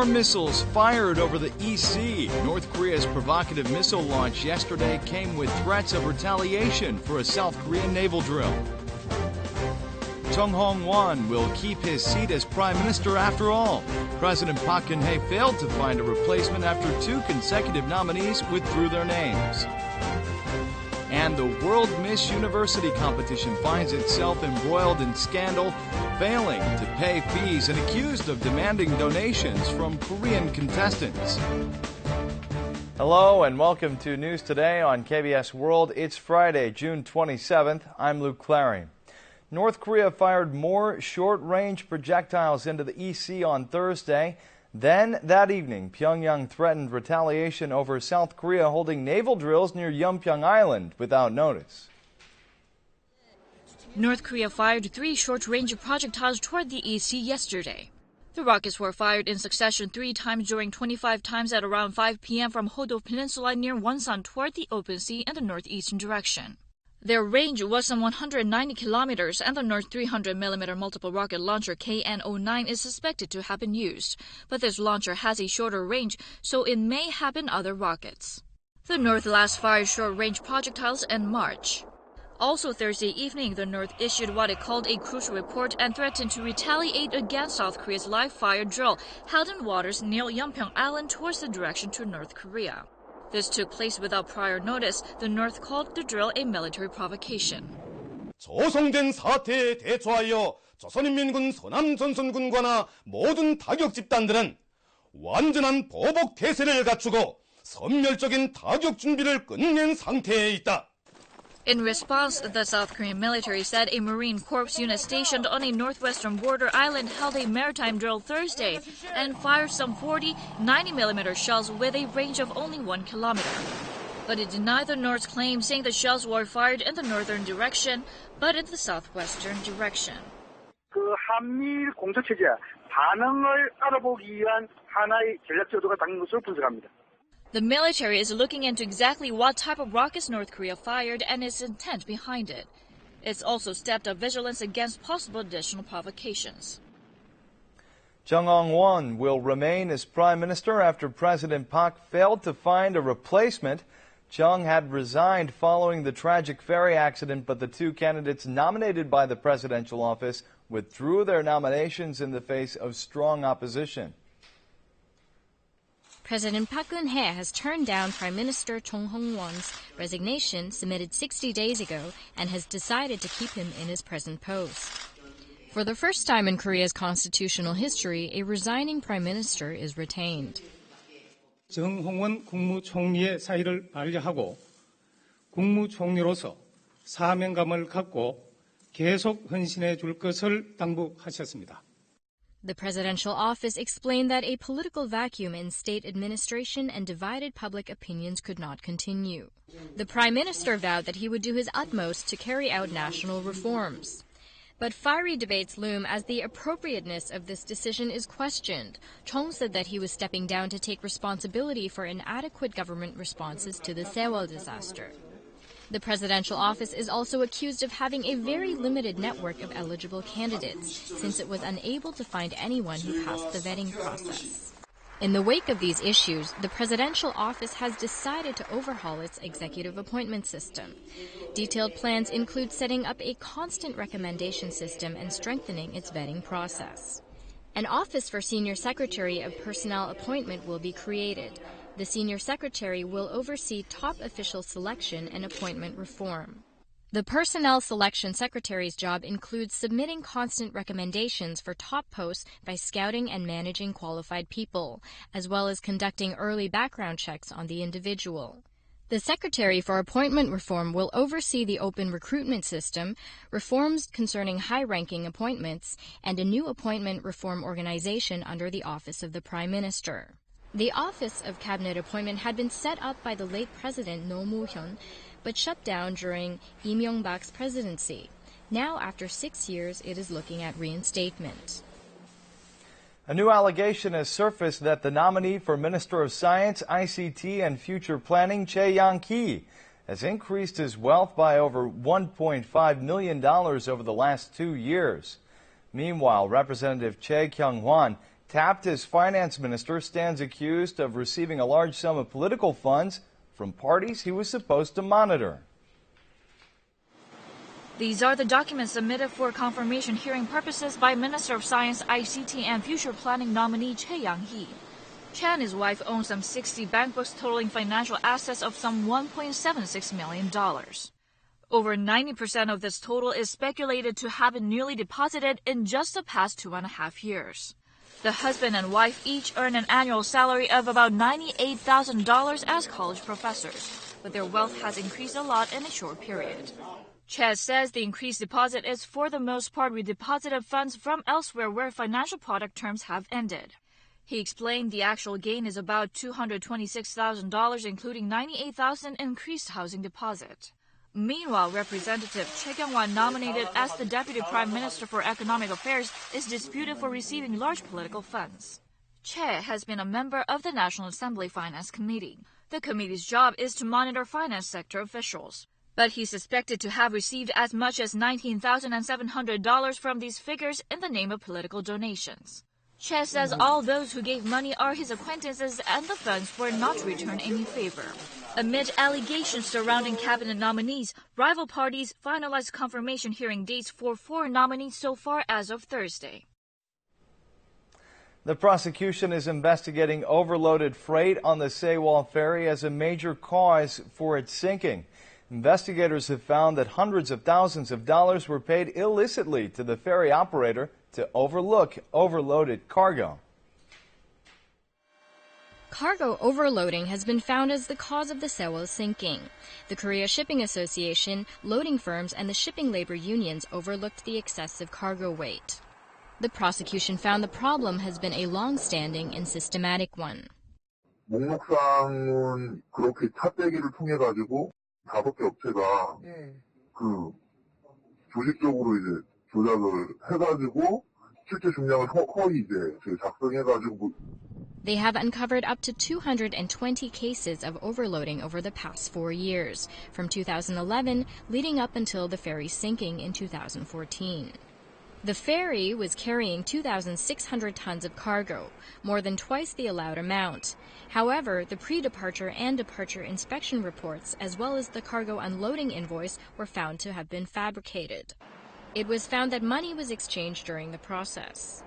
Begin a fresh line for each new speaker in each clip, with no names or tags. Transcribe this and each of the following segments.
More missiles fired over the EC. North Korea's provocative missile launch yesterday came with threats of retaliation for a South Korean naval drill. Chung Hong-won will keep his seat as prime minister after all. President Park Geun-hye failed to find a replacement after 2 consecutive nominees withdrew their names. And the World Miss University competition finds itself embroiled in scandal, failing to pay fees and accused of demanding donations from Korean contestants. Hello and welcome to News Today on KBS World. It's Friday, June 27th. I'm Luke Clary. North Korea fired more short-range projectiles into the EC on Thursday. Then, that evening, Pyongyang threatened retaliation over South Korea holding naval drills near Yeonpyeong Island without notice.
North Korea fired 3 short-range projectiles toward the EC yesterday. The rockets were fired in succession 3 times during 25 times at around 5 p.m. from Hodo Peninsula near Wonsan toward the open sea in the northeastern direction. Their range was some 190 kilometers, and the North 300mm multiple rocket launcher KN-09 is suspected to have been used. But this launcher has a shorter range, so it may have been other rockets. The North last fired short-range projectiles in March. Also Thursday evening, the North issued what it called a crucial report and threatened to retaliate against South Korea's live-fire drill held in waters near Yeonpyeong Island towards the direction to North Korea. This took place without prior notice. The North called the drill a military provocation.
조성된 사태에 대처하여 조선인민군 서남전선군과나 모든 타격 집단들은 완전한 보복 태세를 갖추고 선멸적인 타격 준비를 끝낸 상태에 있다.
In response, the South Korean military said a Marine Corps unit stationed on a northwestern border island held a maritime drill Thursday and fired some 40 90mm shells with a range of only 1 kilometer. But it denied the North's claim, saying the shells were fired in the northern direction, but in the southwestern direction.
그 한미일 공조체제 반응을 알아보기 위한 하나의 전략적 의도가 담긴 것으로 분석합니다.
The military is looking into exactly what type of rockets North Korea fired and its intent behind it. It's also stepped up vigilance against possible additional provocations.
Chung Hong-won will remain as prime minister after President Park failed to find a replacement. Chung had resigned following the tragic ferry accident, but the 2 candidates nominated by the presidential office withdrew their nominations in the face of strong opposition.
President Park Geun-hye has turned down Prime Minister Chung Hong-won's resignation submitted 60 days ago and has decided to keep him in his present post. For the first time in Korea's constitutional history, a resigning prime minister is retained.
정홍원 국무총리의 사의를 반려하고 국무총리로서 사명감을 갖고 계속 헌신해 줄 것을 당부하셨습니다.
The presidential office explained that a political vacuum in state administration and divided public opinions could not continue. The prime minister vowed that he would do his utmost to carry out national reforms. But fiery debates loom as the appropriateness of this decision is questioned. Chung said that he was stepping down to take responsibility for inadequate government responses to the Sewol disaster. The presidential office is also accused of having a very limited network of eligible candidates, since it was unable to find anyone who passed the vetting process. In the wake of these issues, the presidential office has decided to overhaul its executive appointment system. Detailed plans include setting up a constant recommendation system and strengthening its vetting process. An office for Senior Secretary of Personnel Appointment will be created. The Senior Secretary will oversee top official selection and appointment reform. The Personnel Selection Secretary's job includes submitting constant recommendations for top posts by scouting and managing qualified people, as well as conducting early background checks on the individual. The Secretary for Appointment Reform will oversee the open recruitment system, reforms concerning high-ranking appointments, and a new appointment reform organization under the Office of the Prime Minister. The Office of Cabinet Appointment had been set up by the late President Roh Moo-hyun, but shut down during Lee Myung-bak's presidency. Now, after 6 years, it is looking at reinstatement.
A new allegation has surfaced that the nominee for Minister of Science, ICT, and Future Planning, Chae Yang-ki, has increased his wealth by over $1.5 million over the last 2 years. Meanwhile, Representative Chae Kyung-hwan
tapped his finance minister, stands accused of receiving a large sum of political funds from parties he was supposed to monitor.
These are the documents submitted for confirmation hearing purposes by Minister of Science, ICT and Future Planning nominee Choi Yang-hee. Choi and his wife own some 60 bank books totaling financial assets of some $1.76 million. Over 90% of this total is speculated to have been newly deposited in just the past 2.5 years. The husband and wife each earn an annual salary of about $98,000 as college professors, but their wealth has increased a lot in a short period. Choi says the increased deposit is for the most part redeposited funds from elsewhere where financial product terms have ended. He explained the actual gain is about $226,000, including $98,000 increased housing deposit. Meanwhile, Representative Choi Kyung-wan, nominated as the Deputy Prime Minister for Economic Affairs, is disputed for receiving large political funds. Choi has been a member of the National Assembly Finance Committee. The committee's job is to monitor finance sector officials. But he's suspected to have received as much as $19,700 from these figures in the name of political donations. Choi says all those who gave money are his acquaintances and the funds were not to return any favor. Amid allegations surrounding cabinet nominees, rival parties finalized confirmation hearing dates for 4 nominees so far as of Thursday.
The prosecution is investigating overloaded freight on the Sewol ferry as a major cause for its sinking. Investigators have found that hundreds of thousands of dollars were paid illicitly to the ferry operator to overlook overloaded cargo.
Cargo overloading has been found as the cause of the Sewol sinking. The Korea Shipping Association, loading firms, and the shipping labor unions overlooked the excessive cargo weight. The prosecution found the problem has been a long-standing and systematic one.
목록상은 그렇게 탑배기를 통해 가지고 5개 업체가 조직적으로 이제 조작을 해가지고 실제 중량을 허위 이제 작성해가지고.
They have uncovered up to 220 cases of overloading over the past 4 years, from 2011 leading up until the ferry's sinking in 2014. The ferry was carrying 2,600 tons of cargo, more than twice the allowed amount. However, the pre-departure and departure inspection reports, as well as the cargo unloading invoice, were found to have been fabricated. It was found that money was exchanged during the process.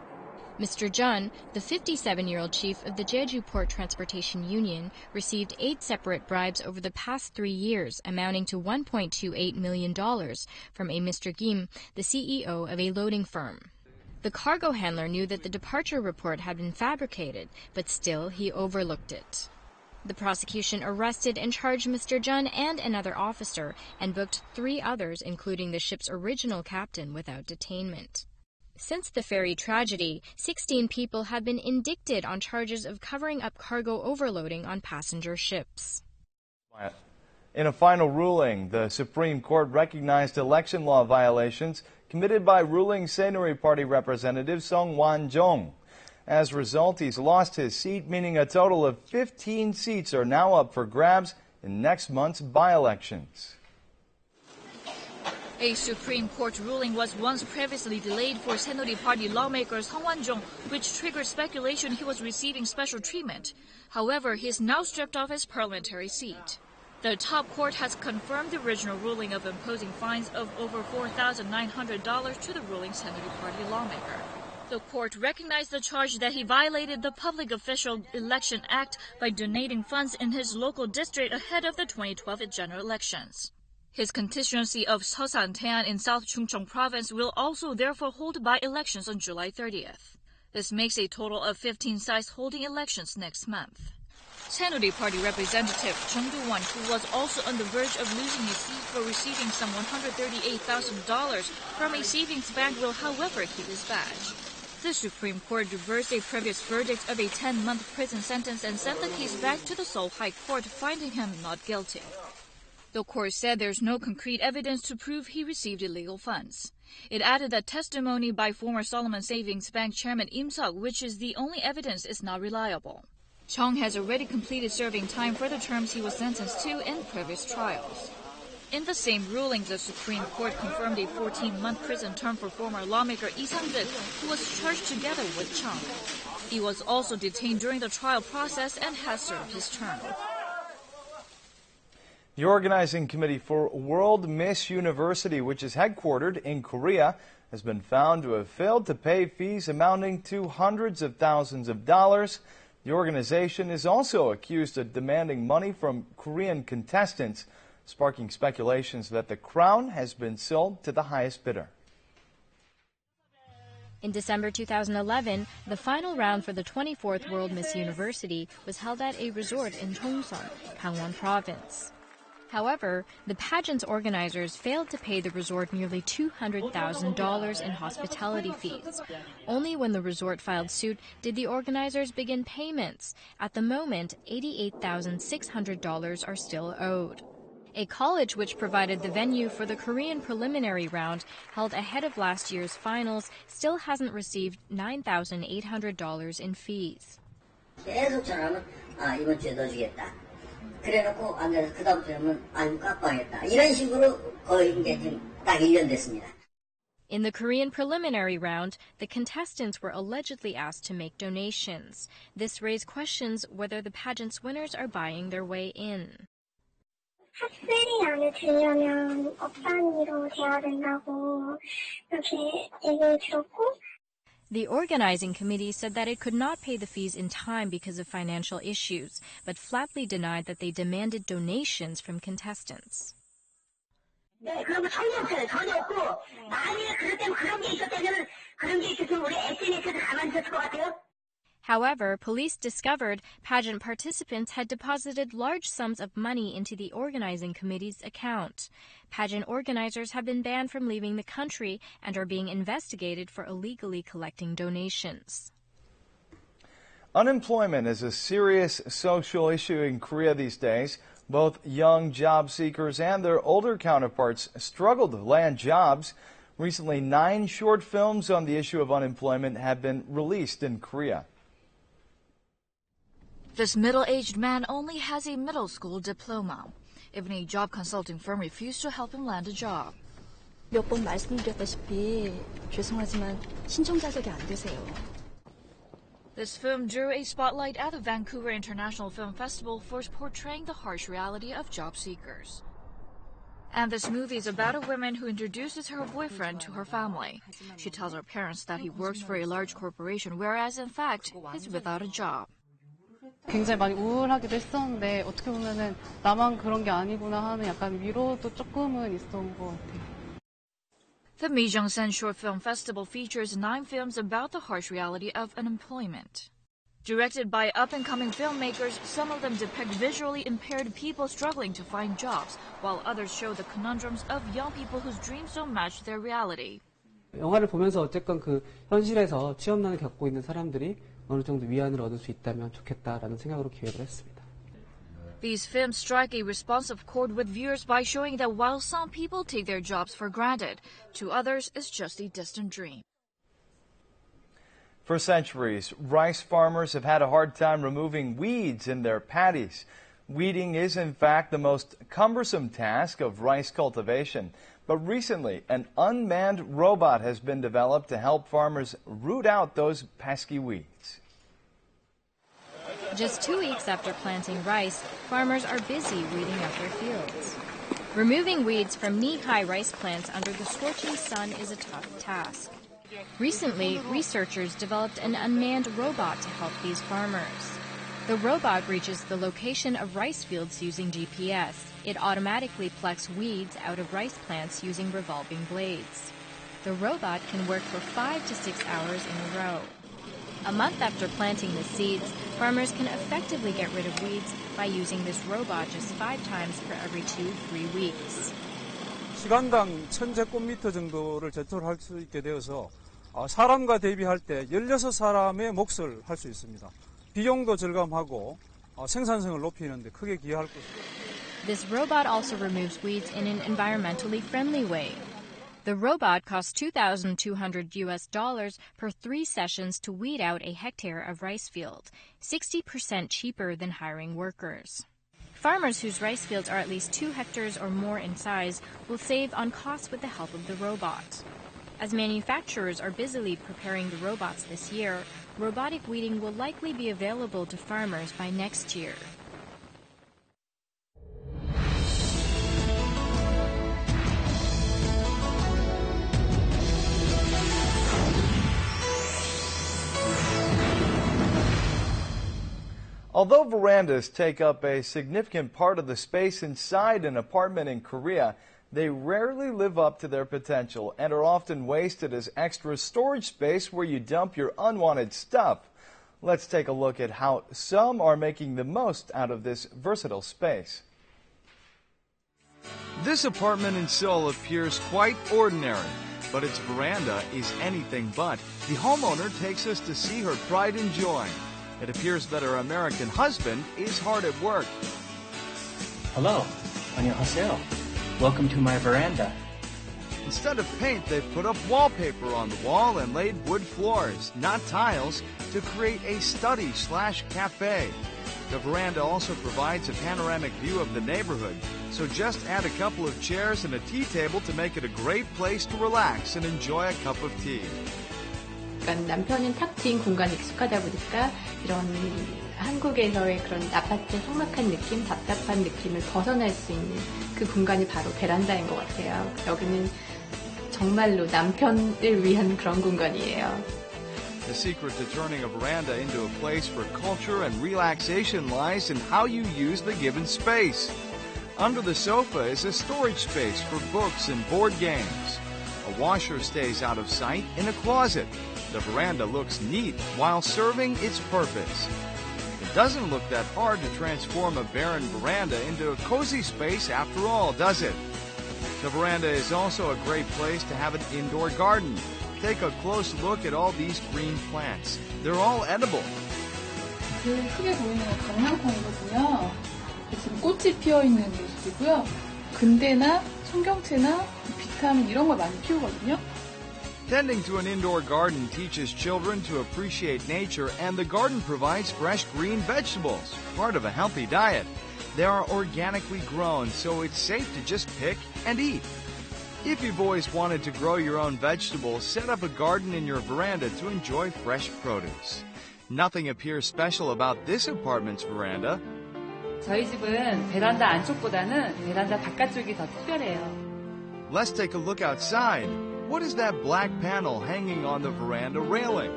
Mr. Jun, the 57-year-old chief of the Jeju Port Transportation Union, received 8 separate bribes over the past 3 years, amounting to $1.28 million from a Mr. Kim, the CEO of a loading firm. The cargo handler knew that the departure report had been fabricated, but still he overlooked it. The prosecution arrested and charged Mr. Jun and another officer and booked 3 others, including the ship's original captain, without detainment. Since the ferry tragedy, 16 people have been indicted on charges of covering up cargo overloading on passenger ships.
In a final ruling, the Supreme Court recognized election law violations committed by ruling Saenuri Party Representative Sung Wan-jong. As a result, he's lost his seat, meaning a total of 15 seats are now up for grabs in next month's by-elections.
A Supreme Court ruling was once previously delayed for Saenuri Party lawmaker Sung Wan-jong, which triggered speculation he was receiving special treatment. However, he is now stripped of his parliamentary seat. The top court has confirmed the original ruling of imposing fines of over $4,900 to the ruling Saenuri Party lawmaker. The court recognized the charge that he violated the Public Official Election Act by donating funds in his local district ahead of the 2012 general elections. His constituency of Seosan-taean in South Chungcheong Province will also therefore hold by-elections on July 30th. This makes a total of 15 sites holding elections next month. Saenuri Party Representative Chung Do-won, who was also on the verge of losing his seat for receiving some $138,000 from a savings bank, will however keep his badge. The Supreme Court reversed a previous verdict of a 10-month prison sentence and sent the case back to the Seoul High Court, finding him not guilty. The court said there's no concrete evidence to prove he received illegal funds. It added that testimony by former Solomon Savings Bank Chairman Im Seok, which is the only evidence, is not reliable. Chung has already completed serving time for the terms he was sentenced to in previous trials. In the same ruling, the Supreme Court confirmed a 14-month prison term for former lawmaker Lee Sang-duk, who was charged together with Chung. He was also detained during the trial process and has served his term.
The organizing committee for World Miss University, which is headquartered in Korea, has been found to have failed to pay fees amounting to hundreds of thousands of dollars. The organization is also accused of demanding money from Korean contestants, sparking speculations that the crown has been sold to the highest bidder.
In December 2011, the final round for the 24th World Miss University was held at a resort in Chongsan, Gangwon Province. However, the pageant's organizers failed to pay the resort nearly $200,000 in hospitality fees. Only when the resort filed suit did the organizers begin payments. At the moment, $88,600 are still owed. A college which provided the venue for the Korean preliminary round, held ahead of last year's finals, still hasn't received $9,800 in fees.
계속 전화하면 이번 주에 넣어주겠다. 그래놓고 안 돼서 그다음부터는 아이고 깜빡했다. 이런 식으로 거의 이제 지금 딱 1년 됐습니다.
In the Korean preliminary round, the contestants were allegedly asked to make donations. This raised questions whether the pageant's winners are buying their way in.
학생이 안에 들려면 업단위로 돼야 된다고 이렇게 얘기를 들었고.
The organizing committee said that it could not pay the fees in time because of financial issues, but flatly denied that they demanded donations from contestants.
네, 그런 거 전혀 없어요. 전혀 없고 만약에 그럴 때는 그런 게 있었다면 그런 게 있었으면 우리 SNS에서 가만히 있었을 것 같아요.
However, police discovered pageant participants had deposited large sums of money into the organizing committee's account. Pageant organizers have been banned from leaving the country and are being investigated for illegally collecting donations.
Unemployment is a serious social issue in Korea these days. Both young job seekers and their older counterparts struggle to land jobs. Recently, 9 short films on the issue of unemployment have been released in Korea.
This middle-aged man only has a middle school diploma. Even a job consulting firm refused to help him land a job.
몇 번 말씀드렸다시피 죄송하지만 신청 자격이 안 되세요.
This film drew a spotlight at the Vancouver International Film Festival for portraying the harsh reality of job seekers. And this movie is about a woman who introduces her boyfriend to her family. She tells her parents that he works for a large corporation, whereas in fact, he's without a job.
굉장히 많이 우울하기도 했었는데 어떻게 보면은 나만 그런 게 아니구나 하는 약간 위로도 조금은 있었던 것 같아요.
The Wonsan Short Film Festival features 9 films about the harsh reality of unemployment. Directed by up-and-coming filmmakers, some of them depict visually impaired people struggling to find jobs, while others show the conundrums of young people whose dreams don't match their reality.
영화를 보면서 어쨌건 그 현실에서 취업난을 겪고 있는 사람들이 어느 정도 위안을 얻을 수 있다면 좋겠다라는 생각으로 기획을 했습니다.
These films strike a responsive chord with viewers by showing that while some people take their jobs for granted, to others it's just a distant dream.
For centuries, rice farmers have had a hard time removing weeds in their paddies. Weeding is, in fact, the most cumbersome task of rice cultivation. But recently, an unmanned robot has been developed to help farmers root out those pesky weeds.
Just 2 weeks after planting rice, farmers are busy weeding out their fields. Removing weeds from knee-high rice plants under the scorching sun is a tough task. Recently, researchers developed an unmanned robot to help these farmers. The robot reaches the location of rice fields using GPS. It automatically plucks weeds out of rice plants using revolving blades. The robot can work for 5 to 6 hours in a row. A month after planting the seeds, farmers can effectively get rid of weeds by using this robot just 5 times for every 2-3 weeks.
시간당 1000제곱미터 정도를 제철할 수 있게 되어서 사람과 대비할 때 16사람의 몫을 할 수 있습니다. 비용도 절감하고 생산성을 높이는 데 크게 기여할 것입니다.
This robot also removes weeds in an environmentally friendly way. The robot costs $2,200 per 3 sessions to weed out a hectare of rice field, 60% cheaper than hiring workers. Farmers whose rice fields are at least 2 hectares or more in size will save on costs with the help of the robot. As manufacturers are busily preparing the robots this year, Robotic weeding will likely be available to farmers by next year.
Although verandas take up a significant part of the space inside an apartment in Korea, they rarely live up to their potential and are often wasted as extra storage space where you dump your unwanted stuff. Let's take a look at how some are making the most out of this versatile space.
This apartment in Seoul appears quite ordinary, but its veranda is anything but. The homeowner takes us to see her pride and joy. It appears that her American husband is hard at work.
Hello. 안녕하세요. Welcome to my veranda.
Instead of paint, they've put up wallpaper on the wall and laid wood floors, not tiles, to create a study/cafe. The veranda also provides a panoramic view of the neighborhood, so just add a couple of chairs and a tea table to make it a great place to relax and enjoy a cup of tea.
그러니까 남편은 탁 트인 공간에 익숙하다 보니까 이런 한국에서의 그런 아파트의 삭막한 느낌, 답답한 느낌을 벗어날 수 있는 그 공간이 바로 베란다인 것 같아요. 여기는 정말로 남편을 위한 그런 공간이에요.
The secret to turning a veranda into a place for culture and relaxation lies in how you use the given space. Under the sofa is a storage space for books and board games. A washer stays out of sight in a closet. The veranda looks neat while serving its purpose. It doesn't look that hard to transform a barren veranda into a cozy space after all, does it? The veranda is also a great place to have an indoor garden. Take a close look at all these green plants. They're all edible.
그 크게 보이는 건 강낭콩이거든요. 지금 꽃이 피어있는 모습이고요. 근대나 청경채나 비타민 이런 걸 많이 피우거든요.
Tending to an indoor garden teaches children to appreciate nature, and the garden provides fresh green vegetables, part of a healthy diet. They are organically grown, so it's safe to just pick and eat. If you've always wanted to grow your own vegetables, set up a garden in your veranda to enjoy fresh produce. Nothing appears special about this apartment's veranda.
저희 집은 베란다 안쪽보다는 베란다 바깥쪽이 더 특별해요.
Let's take a look outside. What is that black panel hanging on the veranda railing?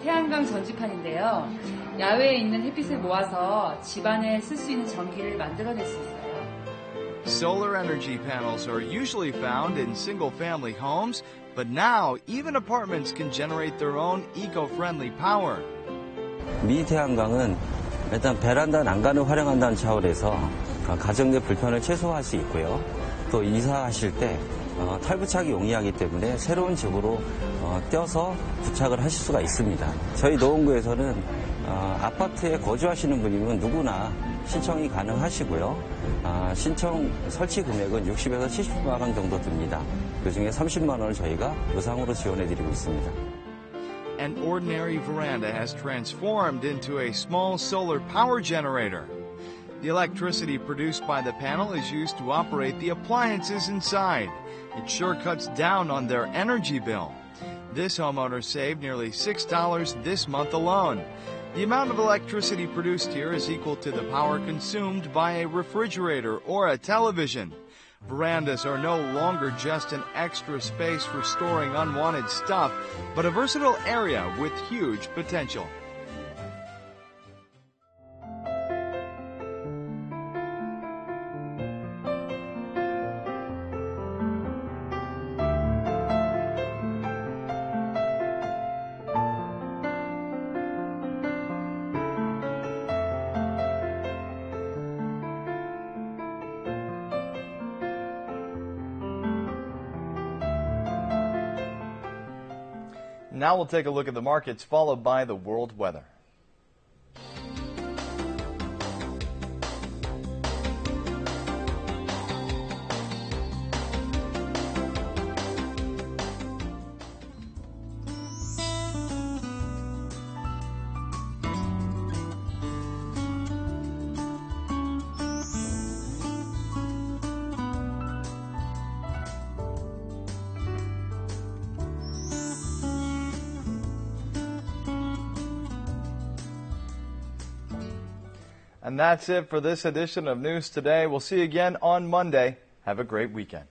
태양광 전지판인데요. 야외에 있는 햇빛을 모아서 집안에 쓸 수 있는 전기를 만들어낼 수 있어요.
Solar energy panels are usually found in single-family homes, but now even apartments can generate their own eco-friendly power.
미태양광은 일단 베란다 난간을 활용한다는 차원에서 가정 내 불편을 최소화할 수 있고요. 또 이사하실 때 탈부착이 용이하기 때문에 새로운 집으로 떼어서 부착을 하실 수가 있습니다. 저희 노원구에서는 아파트에 거주하시는 분이면 누구나 신청이 가능하시고요. 신청 설치 금액은 60에서 70만 원 정도 듭니다. 그중에 30만 원을 저희가 무상으로 지원해드리고 있습니다.
An ordinary veranda has transformed into a small solar power generator. The electricity produced by the panel is used to operate the appliances inside. It sure cuts down on their energy bill. This homeowner saved nearly $6 this month alone. The amount of electricity produced here is equal to the power consumed by a refrigerator or a television. Verandas are no longer just an extra space for storing unwanted stuff, but a versatile area with huge potential.
Now we'll take a look at the markets, followed by the world weather. And that's it for this edition of News Today. We'll see you again on Monday. Have a great weekend.